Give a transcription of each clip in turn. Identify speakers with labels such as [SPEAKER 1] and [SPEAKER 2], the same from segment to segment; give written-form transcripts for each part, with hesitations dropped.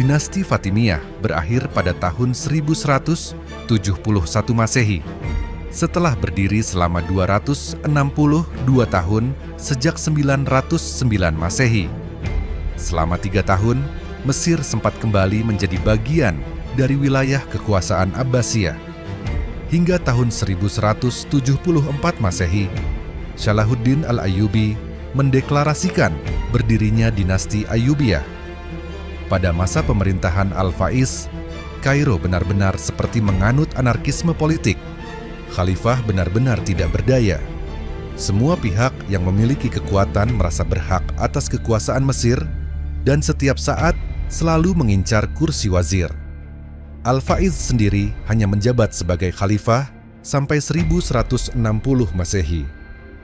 [SPEAKER 1] Dinasti Fatimiyah berakhir pada tahun 1171 Masehi, setelah berdiri selama 262 tahun sejak 909 Masehi. Selama 3 tahun, Mesir sempat kembali menjadi bagian dari wilayah kekuasaan Abbasiyah. Hingga tahun 1174 Masehi, Salahuddin Al-Ayyubi mendeklarasikan berdirinya dinasti Ayyubiyah. Pada masa pemerintahan Al-Faiz, Kairo benar-benar seperti menganut anarkisme politik. Khalifah benar-benar tidak berdaya. Semua pihak yang memiliki kekuatan merasa berhak atas kekuasaan Mesir dan setiap saat selalu mengincar kursi wazir. Al-Faiz sendiri hanya menjabat sebagai khalifah sampai 1160 Masehi.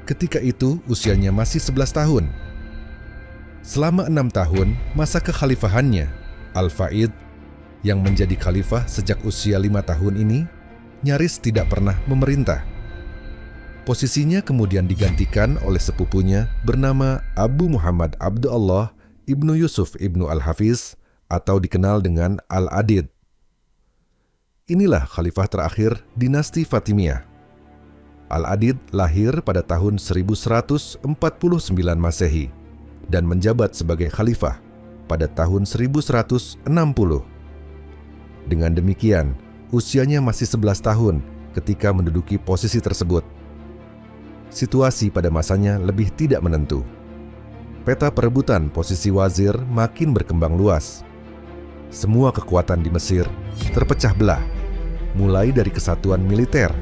[SPEAKER 1] Ketika itu usianya masih 11 tahun. Selama 6 tahun masa kekhalifahannya, Al-Faiz yang menjadi khalifah sejak usia 5 tahun ini nyaris tidak pernah memerintah. Posisinya kemudian digantikan oleh sepupunya bernama Abu Muhammad Abdullah ibnu Yusuf ibnu Al-Hafiz atau dikenal dengan Al-Adid. Inilah khalifah terakhir dinasti Fatimiyah. Al-Adid lahir pada tahun 1149 Masehi dan menjabat sebagai khalifah pada tahun 1160. Dengan demikian, usianya masih 11 tahun ketika menduduki posisi tersebut. Situasi pada masanya lebih tidak menentu. Peta perebutan posisi wazir makin berkembang luas. Semua kekuatan di Mesir terpecah belah, mulai dari kesatuan militer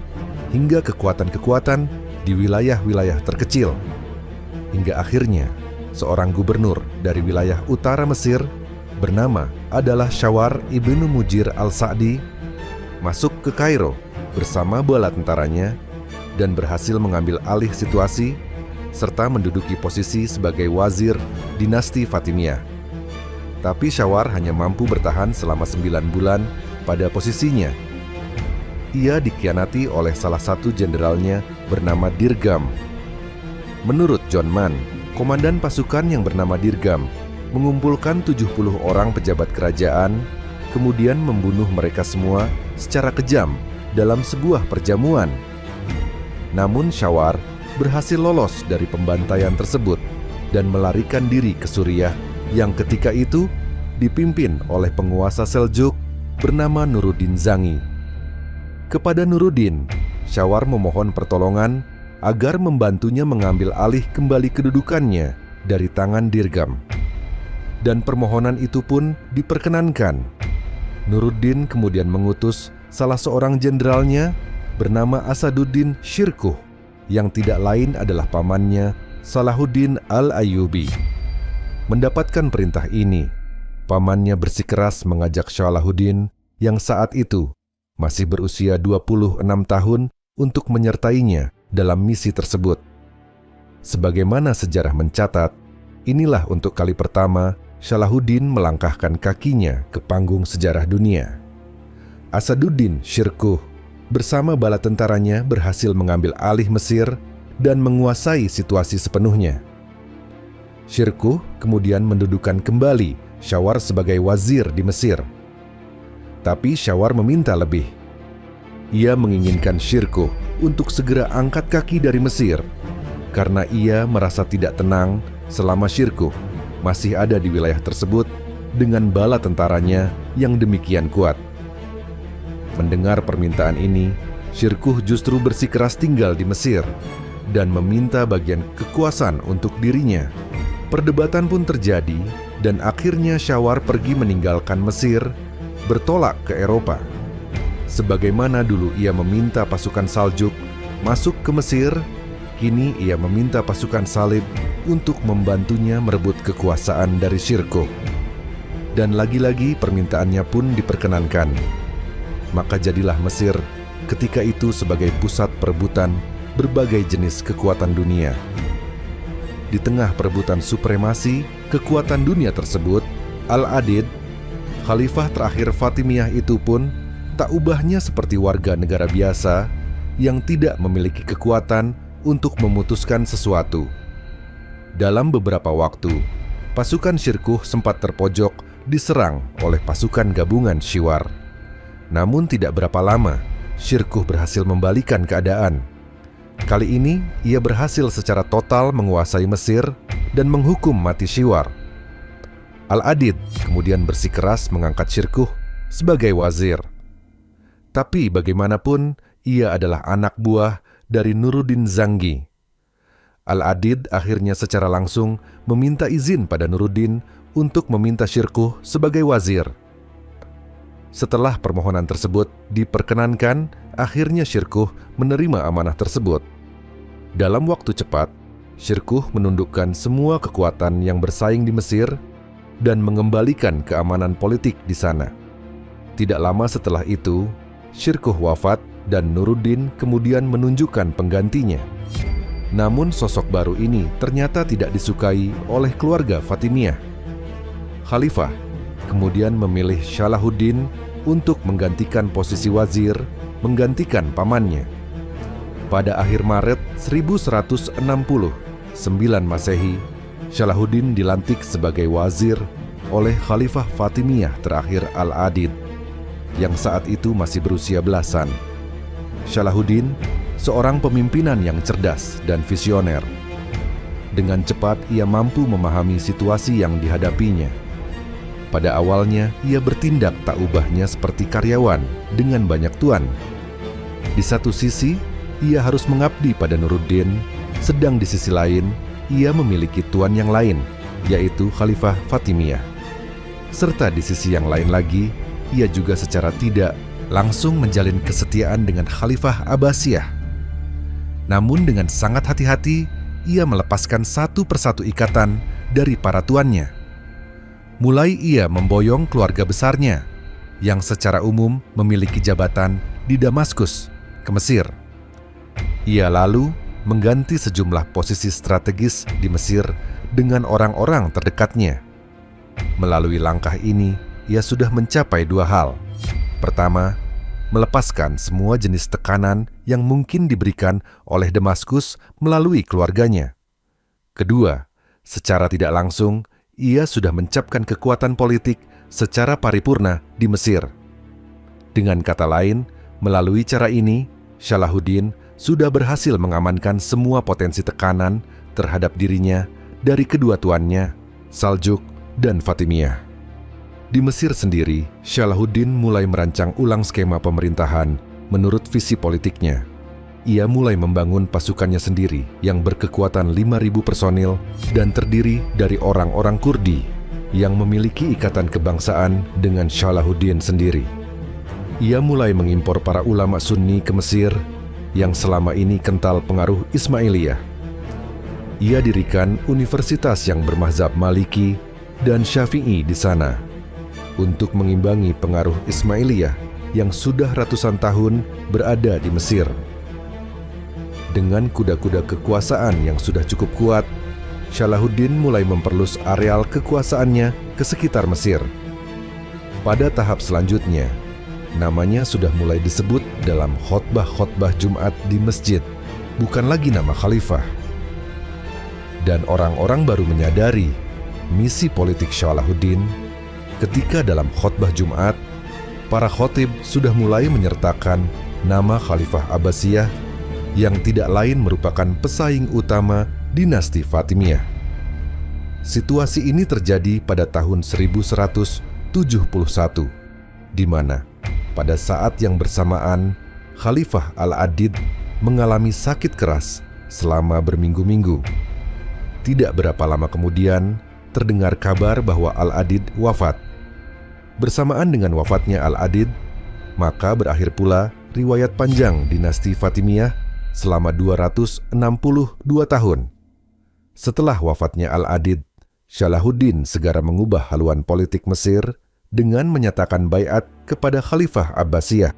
[SPEAKER 1] hingga kekuatan-kekuatan di wilayah-wilayah terkecil. Hingga akhirnya, seorang gubernur dari wilayah utara Mesir bernama adalah Syawar ibnu Mujir al-Sa'di masuk ke Kairo bersama bala tentaranya dan berhasil mengambil alih situasi serta menduduki posisi sebagai wazir dinasti Fatimiyah. Tapi Syawar hanya mampu bertahan selama 9 bulan pada posisinya. Ia dikhianati oleh salah satu jenderalnya bernama Dirgam. Menurut John Mann, komandan pasukan yang bernama Dirgam mengumpulkan 70 orang pejabat kerajaan, kemudian membunuh mereka semua secara kejam dalam sebuah perjamuan. Namun Syawar berhasil lolos dari pembantaian tersebut dan melarikan diri ke Suriah yang ketika itu dipimpin oleh penguasa Seljuk bernama Nuruddin Zangi. Kepada Nuruddin, Syawar memohon pertolongan agar membantunya mengambil alih kembali kedudukannya dari tangan Dirgam. Dan permohonan itu pun diperkenankan. Nuruddin kemudian mengutus salah seorang jenderalnya bernama Asaduddin Syirkuh, yang tidak lain adalah pamannya Salahuddin Al-Ayyubi. Mendapatkan perintah ini, pamannya bersikeras mengajak Salahuddin yang saat itu masih berusia 26 tahun untuk menyertainya dalam misi tersebut. Sebagaimana sejarah mencatat, inilah untuk kali pertama Salahuddin melangkahkan kakinya ke panggung sejarah dunia. Asaduddin Syirkuh bersama bala tentaranya berhasil mengambil alih Mesir dan menguasai situasi sepenuhnya. Syirkuh kemudian mendudukan kembali Syawar sebagai wazir di Mesir. Tapi Syawar meminta lebih. Ia menginginkan Syirkuh untuk segera angkat kaki dari Mesir, karena ia merasa tidak tenang selama Syirkuh masih ada di wilayah tersebut dengan bala tentaranya yang demikian kuat. Mendengar permintaan ini, Syirkuh justru bersikeras tinggal di Mesir dan meminta bagian kekuasaan untuk dirinya. Perdebatan pun terjadi dan akhirnya Syawar pergi meninggalkan Mesir, bertolak ke Eropa. Sebagaimana dulu ia meminta pasukan Saljuk masuk ke Mesir, kini ia meminta pasukan Salib untuk membantunya merebut kekuasaan dari Syirkuh. Dan lagi-lagi permintaannya pun diperkenankan. Maka jadilah Mesir ketika itu sebagai pusat perebutan berbagai jenis kekuatan dunia. Di tengah perebutan supremasi kekuatan dunia tersebut, Al-Adid, khalifah terakhir Fatimiyah itu pun tak ubahnya seperti warga negara biasa yang tidak memiliki kekuatan untuk memutuskan sesuatu. Dalam beberapa waktu, pasukan Syirkuh sempat terpojok diserang oleh pasukan gabungan Syiwar. Namun tidak berapa lama, Syirkuh berhasil membalikan keadaan. Kali ini, ia berhasil secara total menguasai Mesir dan menghukum mati Syiwar. Al-Adid kemudian bersikeras mengangkat Syirkuh sebagai wazir. Tapi bagaimanapun, ia adalah anak buah dari Nuruddin Zangi. Al-Adid akhirnya secara langsung meminta izin pada Nuruddin untuk meminta Syirkuh sebagai wazir. Setelah permohonan tersebut diperkenankan, akhirnya Syirkuh menerima amanah tersebut. Dalam waktu cepat, Syirkuh menundukkan semua kekuatan yang bersaing di Mesir dan mengembalikan keamanan politik di sana. Tidak lama setelah itu, Syirkuh wafat dan Nuruddin kemudian menunjukkan penggantinya. Namun sosok baru ini ternyata tidak disukai oleh keluarga Fatimiyah. Khalifah kemudian memilih Salahuddin untuk menggantikan posisi wazir, menggantikan pamannya. Pada akhir Maret 1169 Masehi, Salahuddin dilantik sebagai wazir oleh Khalifah Fatimiyah terakhir Al-Adid, yang saat itu masih berusia belasan. Salahuddin seorang pemimpinan yang cerdas dan visioner. Dengan cepat ia mampu memahami situasi yang dihadapinya. Pada awalnya ia bertindak tak ubahnya seperti karyawan dengan banyak tuan. Di satu sisi ia harus mengabdi pada Nuruddin, sedang di sisi lain ia memiliki tuan yang lain, yaitu Khalifah Fatimiyah. Serta di sisi yang lain lagi, ia juga secara tidak langsung menjalin kesetiaan dengan Khalifah Abbasiyah. Namun dengan sangat hati-hati, ia melepaskan satu persatu ikatan dari para tuannya. Mulai ia memboyong keluarga besarnya, yang secara umum memiliki jabatan di Damaskus, ke Mesir. Ia lalu mengganti sejumlah posisi strategis di Mesir dengan orang-orang terdekatnya. Melalui langkah ini, ia sudah mencapai dua hal. Pertama, melepaskan semua jenis tekanan yang mungkin diberikan oleh Damaskus melalui keluarganya. Kedua, secara tidak langsung, ia sudah mencapkan kekuatan politik secara paripurna di Mesir. Dengan kata lain, melalui cara ini, Salahuddin sudah berhasil mengamankan semua potensi tekanan terhadap dirinya dari kedua tuannya, Saljuk dan Fatimiyah. Di Mesir sendiri, Salahuddin mulai merancang ulang skema pemerintahan menurut visi politiknya. Ia mulai membangun pasukannya sendiri yang berkekuatan 5.000 personil dan terdiri dari orang-orang Kurdi yang memiliki ikatan kebangsaan dengan Salahuddin sendiri. Ia mulai mengimpor para ulama Sunni ke Mesir yang selama ini kental pengaruh Ismailiyah. Ia dirikan universitas yang bermazhab Maliki dan Syafi'i di sana untuk mengimbangi pengaruh Ismailiyah yang sudah ratusan tahun berada di Mesir. Dengan kuda-kuda kekuasaan yang sudah cukup kuat, Salahuddin mulai memperluas areal kekuasaannya ke sekitar Mesir. Pada tahap selanjutnya, namanya sudah mulai disebut dalam khotbah-khotbah Jumat di masjid, bukan lagi nama khalifah. Dan orang-orang baru menyadari misi politik Salahuddin ketika dalam khotbah Jumat, para khotib sudah mulai menyertakan nama Khalifah Abbasiyah yang tidak lain merupakan pesaing utama dinasti Fatimiyah. Situasi ini terjadi pada tahun 1171, di mana pada saat yang bersamaan Khalifah Al-Adid mengalami sakit keras selama berminggu-minggu. Tidak berapa lama kemudian, terdengar kabar bahwa Al-Adid wafat. Bersamaan dengan wafatnya Al-Adid, maka berakhir pula riwayat panjang dinasti Fatimiyah selama 262 tahun. Setelah wafatnya Al-Adid, Salahuddin segera mengubah haluan politik Mesir dengan menyatakan baiat kepada Khalifah Abbasiyah.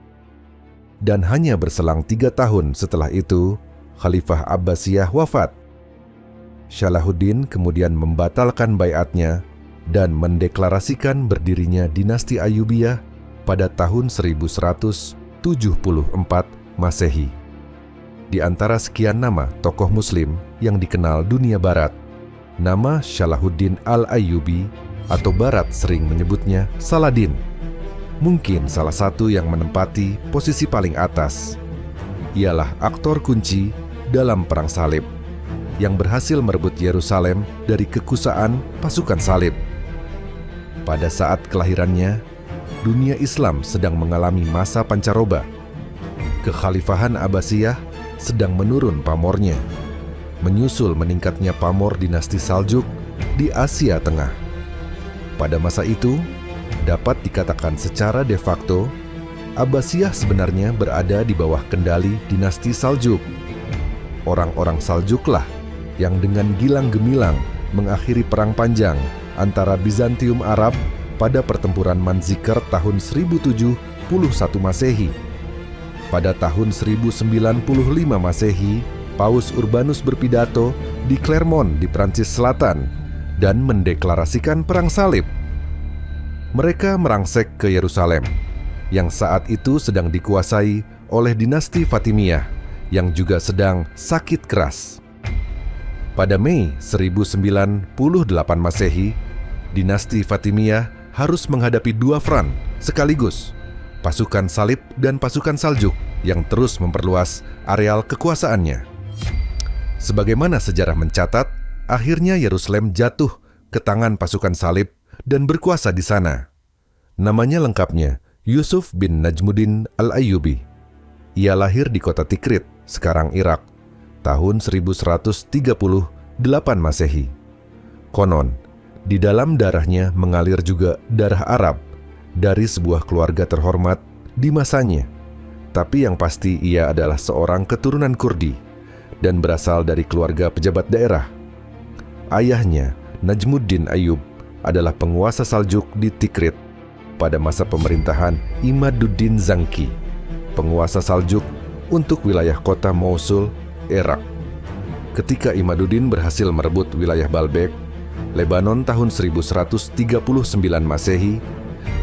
[SPEAKER 1] Dan hanya berselang 3 tahun setelah itu, Khalifah Abbasiyah wafat. Salahuddin kemudian membatalkan baiatnya dan mendeklarasikan berdirinya dinasti Ayyubiyah pada tahun 1174 Masehi. Di antara sekian nama tokoh Muslim yang dikenal dunia Barat, nama Salahuddin Al-Ayyubi atau Barat sering menyebutnya Saladin. Mungkin salah satu yang menempati posisi paling atas. Ialah aktor kunci dalam Perang Salib yang berhasil merebut Yerusalem dari kekuasaan pasukan salib. Pada saat kelahirannya, dunia Islam sedang mengalami masa pancaroba. Kekhalifahan Abbasiyah sedang menurun pamornya, menyusul meningkatnya pamor dinasti Saljuk di Asia Tengah. Pada masa itu, dapat dikatakan secara de facto, Abbasiyah sebenarnya berada di bawah kendali dinasti Saljuk. Orang-orang Saljuklah yang dengan gilang gemilang mengakhiri perang panjang antara Bizantium Arab pada pertempuran Manzikert tahun 1071 Masehi. Pada tahun 1095 Masehi, Paus Urbanus berpidato di Clermont di Prancis Selatan dan mendeklarasikan perang salib. Mereka merangsek ke Yerusalem, yang saat itu sedang dikuasai oleh dinasti Fatimiyah, yang juga sedang sakit keras. Pada Mei 1098 Masehi, dinasti Fatimiyah harus menghadapi dua front sekaligus, pasukan salib dan pasukan Saljuk yang terus memperluas areal kekuasaannya. Sebagaimana sejarah mencatat, akhirnya Yerusalem jatuh ke tangan pasukan salib dan berkuasa di sana. Namanya lengkapnya Yusuf bin Najmuddin al-Ayyubi. Ia lahir di kota Tikrit, sekarang Irak, tahun 1138 Masehi. Konon, di dalam darahnya mengalir juga darah Arab dari sebuah keluarga terhormat di masanya. Tapi yang pasti ia adalah seorang keturunan Kurdi dan berasal dari keluarga pejabat daerah. Ayahnya, Najmuddin Ayyub, adalah penguasa Saljuk di Tikrit pada masa pemerintahan Imaduddin Zangki, penguasa Saljuk untuk wilayah kota Mosul, Irak. Ketika Imaduddin berhasil merebut wilayah Baalbek, Lebanon tahun 1139 Masehi,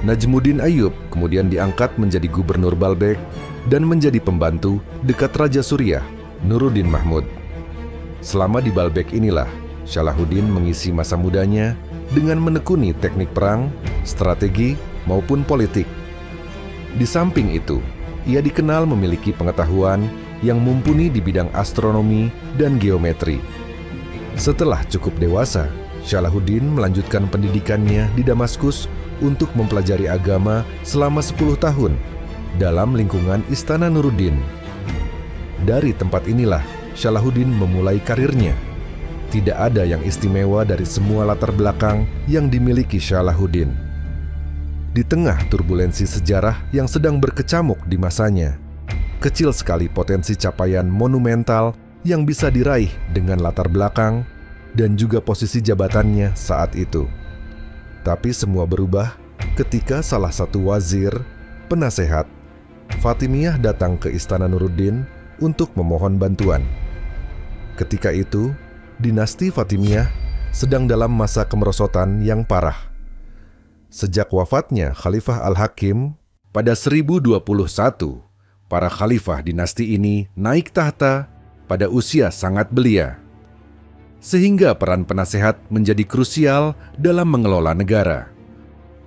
[SPEAKER 1] Najmuddin Ayyub kemudian diangkat menjadi gubernur Baalbek dan menjadi pembantu dekat Raja Suriah, Nuruddin Mahmud. Selama di Baalbek inilah Salahuddin mengisi masa mudanya dengan menekuni teknik perang, strategi, maupun politik. Di samping itu, ia dikenal memiliki pengetahuan yang mumpuni di bidang astronomi dan geometri. Setelah cukup dewasa, Salahuddin melanjutkan pendidikannya di Damaskus untuk mempelajari agama selama 10 tahun dalam lingkungan Istana Nuruddin. Dari tempat inilah Salahuddin memulai karirnya. Tidak ada yang istimewa dari semua latar belakang yang dimiliki Salahuddin. Di tengah turbulensi sejarah yang sedang berkecamuk di masanya, kecil sekali potensi capaian monumental yang bisa diraih dengan latar belakang dan juga posisi jabatannya saat itu. Tapi semua berubah ketika salah satu wazir, penasehat, Fatimiyah datang ke Istana Nuruddin untuk memohon bantuan. Ketika itu, dinasti Fatimiyah sedang dalam masa kemerosotan yang parah. Sejak wafatnya Khalifah Al-Hakim pada 1021, para khalifah dinasti ini naik tahta pada usia sangat belia, sehingga peran penasehat menjadi krusial dalam mengelola negara.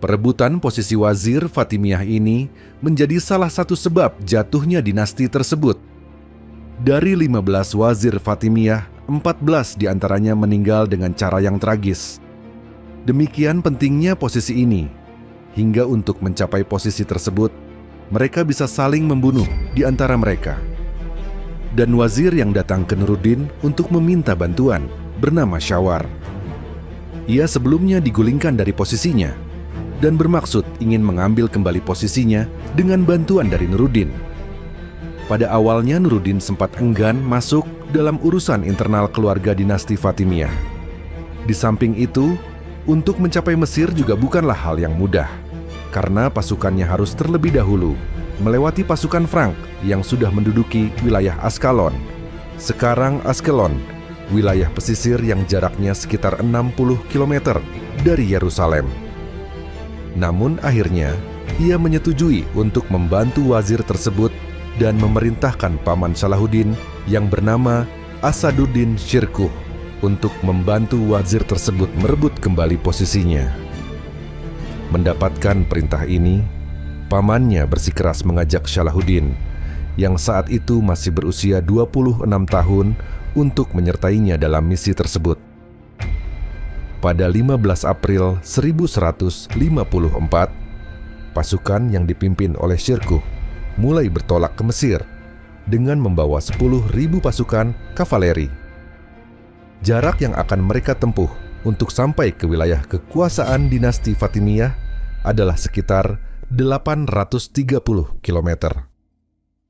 [SPEAKER 1] Perebutan posisi wazir Fatimiyah ini menjadi salah satu sebab jatuhnya dinasti tersebut. Dari 15 wazir Fatimiyah, 14 diantaranya meninggal dengan cara yang tragis. Demikian pentingnya posisi ini, hingga untuk mencapai posisi tersebut, mereka bisa saling membunuh di antara mereka. Dan wazir yang datang ke Nuruddin untuk meminta bantuan bernama Syawar. Ia sebelumnya digulingkan dari posisinya dan bermaksud ingin mengambil kembali posisinya dengan bantuan dari Nuruddin. Pada awalnya Nuruddin sempat enggan masuk dalam urusan internal keluarga dinasti Fatimiyah. Di samping itu, untuk mencapai Mesir juga bukanlah hal yang mudah, karena pasukannya harus terlebih dahulu melewati pasukan Frank yang sudah menduduki wilayah Askalon, sekarang Askelon, wilayah pesisir yang jaraknya sekitar 60 km dari Yerusalem. Namun akhirnya, ia menyetujui untuk membantu wazir tersebut dan memerintahkan paman Salahuddin yang bernama Asaduddin Syirkuh untuk membantu wazir tersebut merebut kembali posisinya. Mendapatkan perintah ini, pamannya bersikeras mengajak Salahuddin, yang saat itu masih berusia 26 tahun, untuk menyertainya dalam misi tersebut. Pada 15 April 1154, pasukan yang dipimpin oleh Shirkuh mulai bertolak ke Mesir dengan membawa 10.000 pasukan kavaleri. Jarak yang akan mereka tempuh untuk sampai ke wilayah kekuasaan dinasti Fatimiyah adalah sekitar 830 km.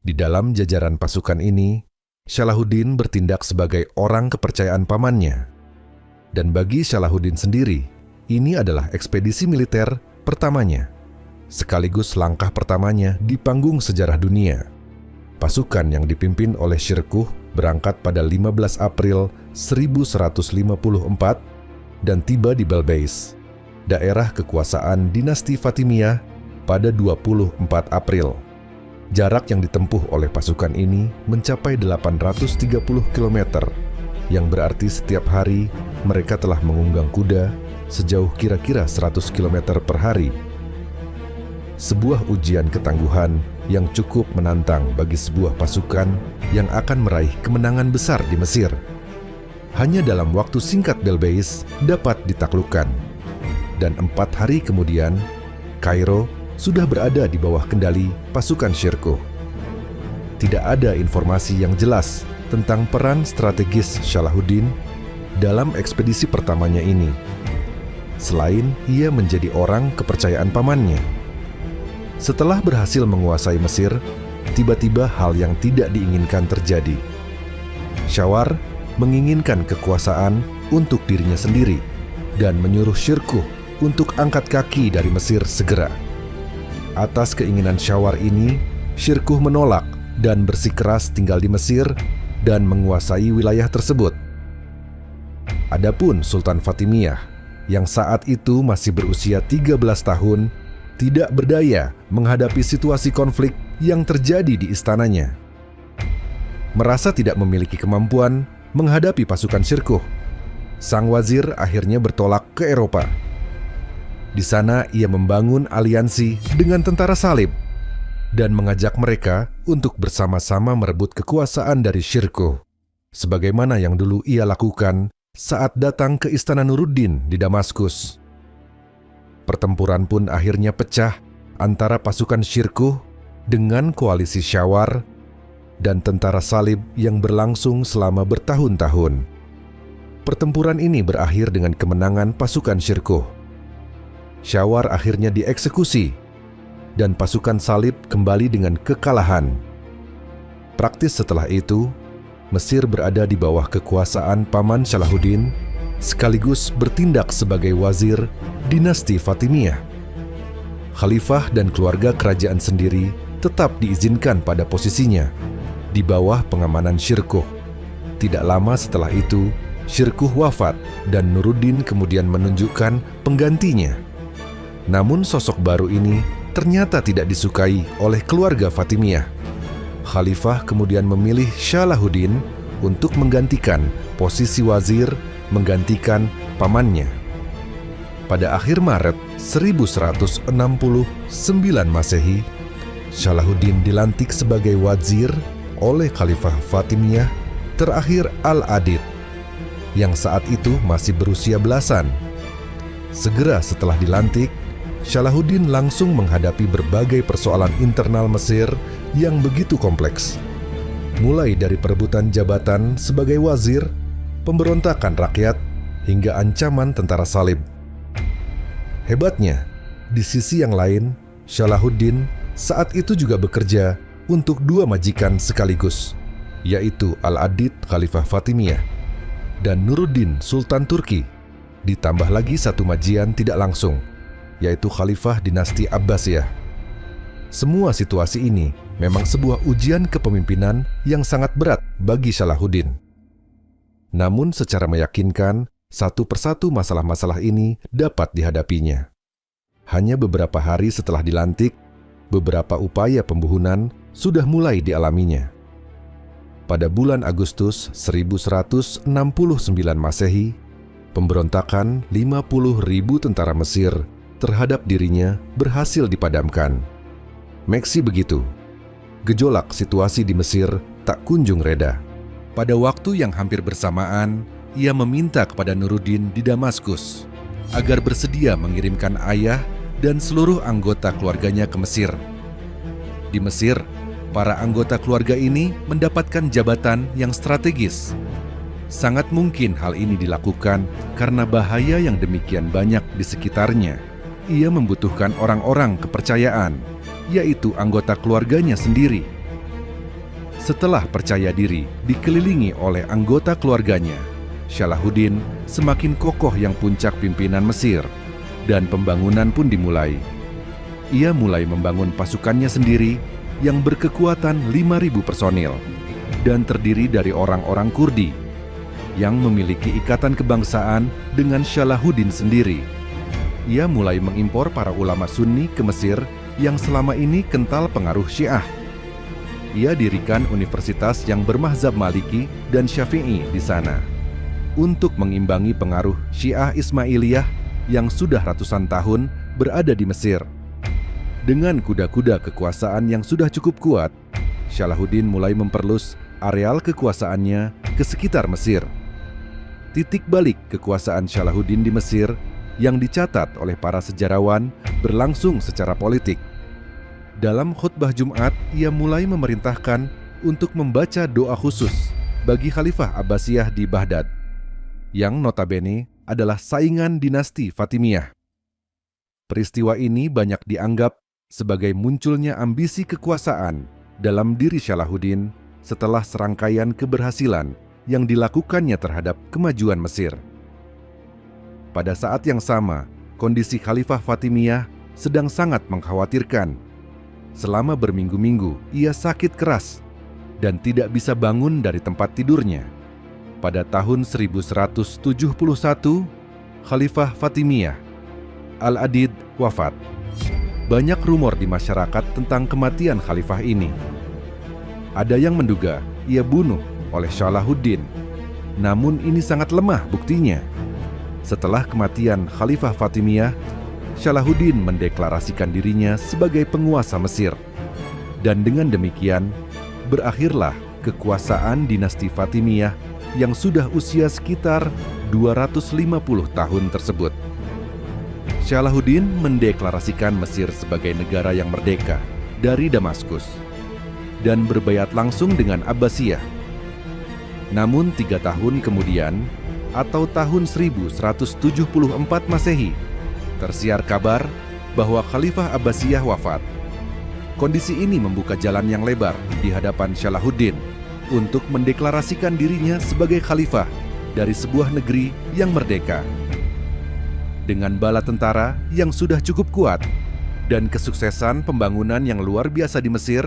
[SPEAKER 1] Di dalam jajaran pasukan ini, Salahuddin bertindak sebagai orang kepercayaan pamannya. Dan bagi Salahuddin sendiri, ini adalah ekspedisi militer pertamanya, sekaligus langkah pertamanya di panggung sejarah dunia. Pasukan yang dipimpin oleh Shirkuh berangkat pada 15 April 1154 dan tiba di Belbeis, daerah kekuasaan dinasti Fatimiyah, pada 24 April. Jarak yang ditempuh oleh pasukan ini mencapai 830 km, yang berarti setiap hari mereka telah mengunggang kuda sejauh kira-kira 100 km per hari. Sebuah ujian ketangguhan yang cukup menantang bagi sebuah pasukan yang akan meraih kemenangan besar di Mesir. Hanya dalam waktu singkat Belbeis dapat ditaklukkan, dan 4 hari kemudian Kairo sudah berada di bawah kendali pasukan Shirkuh. Tidak ada informasi yang jelas tentang peran strategis Salahuddin dalam ekspedisi pertamanya ini, selain ia menjadi orang kepercayaan pamannya. Setelah berhasil menguasai Mesir, tiba-tiba hal yang tidak diinginkan terjadi. Shawar menginginkan kekuasaan untuk dirinya sendiri dan menyuruh Shirkuh untuk angkat kaki dari Mesir segera. Atas keinginan Shawar ini, Shirkuh menolak dan bersikeras tinggal di Mesir dan menguasai wilayah tersebut. Adapun Sultan Fatimiyah, yang saat itu masih berusia 13 tahun, tidak berdaya menghadapi situasi konflik yang terjadi di istananya. Merasa tidak memiliki kemampuan menghadapi pasukan Shirkuh, sang wazir akhirnya bertolak ke Eropa. Di sana ia membangun aliansi dengan tentara salib dan mengajak mereka untuk bersama-sama merebut kekuasaan dari Shirkuh, sebagaimana yang dulu ia lakukan saat datang ke istana Nuruddin di Damaskus. Pertempuran pun akhirnya pecah antara pasukan Shirkuh dengan koalisi Shawar dan tentara salib yang berlangsung selama bertahun-tahun. Pertempuran ini berakhir dengan kemenangan pasukan Shirkuh. Shawar akhirnya dieksekusi dan pasukan salib kembali dengan kekalahan. Praktis setelah itu, Mesir berada di bawah kekuasaan paman Salahuddin, sekaligus bertindak sebagai wazir dinasti Fatimiyah. Khalifah dan keluarga kerajaan sendiri tetap diizinkan pada posisinya, di bawah pengamanan Shirkuh. Tidak lama setelah itu, Shirkuh wafat dan Nuruddin kemudian menunjukkan penggantinya. Namun sosok baru ini ternyata tidak disukai oleh keluarga Fatimiyah. Khalifah kemudian memilih Salahuddin untuk menggantikan posisi wazir, menggantikan pamannya. Pada akhir Maret 1169 Masehi, Salahuddin dilantik sebagai wazir oleh Khalifah Fatimiyah terakhir Al-Adid, yang saat itu masih berusia belasan. Segera setelah dilantik, Salahuddin langsung menghadapi berbagai persoalan internal Mesir yang begitu kompleks. Mulai dari perebutan jabatan sebagai wazir, pemberontakan rakyat, hingga ancaman tentara salib. Hebatnya, di sisi yang lain, Salahuddin saat itu juga bekerja untuk dua majikan sekaligus, yaitu Al-Adid Khalifah Fatimiyah dan Nuruddin Sultan Turki, ditambah lagi satu majian tidak langsung, yaitu Khalifah dinasti Abbasiyah. Semua situasi ini memang sebuah ujian kepemimpinan yang sangat berat bagi Salahuddin. Namun secara meyakinkan, satu persatu masalah-masalah ini dapat dihadapinya. Hanya beberapa hari setelah dilantik, beberapa upaya pembunuhan sudah mulai dialaminya. Pada bulan Agustus 1169 Masehi, pemberontakan 50.000 tentara Mesir terhadap dirinya berhasil dipadamkan. Meksi begitu. Gejolak situasi di Mesir tak kunjung reda. Pada waktu yang hampir bersamaan, ia meminta kepada Nuruddin di Damaskus agar bersedia mengirimkan ayah dan seluruh anggota keluarganya ke Mesir. Di Mesir, para anggota keluarga ini mendapatkan jabatan yang strategis. Sangat mungkin hal ini dilakukan karena bahaya yang demikian banyak di sekitarnya. Ia membutuhkan orang-orang kepercayaan, yaitu anggota keluarganya sendiri. Setelah percaya diri dikelilingi oleh anggota keluarganya, Salahuddin semakin kokoh yang puncak pimpinan Mesir, dan pembangunan pun dimulai. Ia mulai membangun pasukannya sendiri yang berkekuatan 5.000 personil dan terdiri dari orang-orang Kurdi yang memiliki ikatan kebangsaan dengan Salahuddin sendiri. Ia mulai mengimpor para ulama Sunni ke Mesir yang selama ini kental pengaruh Syiah. Ia dirikan universitas yang bermazhab Maliki dan Syafi'i di sana untuk mengimbangi pengaruh Syiah Ismailiyah yang sudah ratusan tahun berada di Mesir. Dengan kuda-kuda kekuasaan yang sudah cukup kuat, Salahuddin mulai memperluas areal kekuasaannya ke sekitar Mesir. Titik balik kekuasaan Salahuddin di Mesir yang dicatat oleh para sejarawan berlangsung secara politik. Dalam khutbah Jumat, ia mulai memerintahkan untuk membaca doa khusus bagi Khalifah Abbasiyah di Baghdad, yang notabene adalah saingan dinasti Fatimiyah. Peristiwa ini banyak dianggap sebagai munculnya ambisi kekuasaan dalam diri Salahuddin setelah serangkaian keberhasilan yang dilakukannya terhadap kemajuan Mesir. Pada saat yang sama, kondisi Khalifah Fatimiyah sedang sangat mengkhawatirkan. Selama berminggu-minggu, ia sakit keras dan tidak bisa bangun dari tempat tidurnya. Pada tahun 1171, Khalifah Fatimiyah Al-Adid wafat. Banyak rumor di masyarakat tentang kematian khalifah ini. Ada yang menduga ia bunuh oleh Salahuddin, namun ini sangat lemah buktinya. Setelah kematian Khalifah Fatimiyah, Salahuddin mendeklarasikan dirinya sebagai penguasa Mesir. Dan dengan demikian, berakhirlah kekuasaan dinasti Fatimiyah yang sudah usia sekitar 250 tahun tersebut. Salahuddin mendeklarasikan Mesir sebagai negara yang merdeka dari Damaskus dan berbayat langsung dengan Abbasiyah. Namun 3 tahun kemudian, atau tahun 1174 Masehi, tersiar kabar bahwa Khalifah Abbasiyah wafat. Kondisi ini membuka jalan yang lebar di hadapan Salahuddin untuk mendeklarasikan dirinya sebagai khalifah dari sebuah negeri yang merdeka. Dengan bala tentara yang sudah cukup kuat dan kesuksesan pembangunan yang luar biasa di Mesir,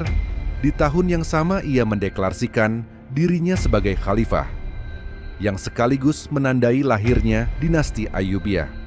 [SPEAKER 1] di tahun yang sama ia mendeklarasikan dirinya sebagai khalifah, yang sekaligus menandai lahirnya dinasti Ayyubiyah.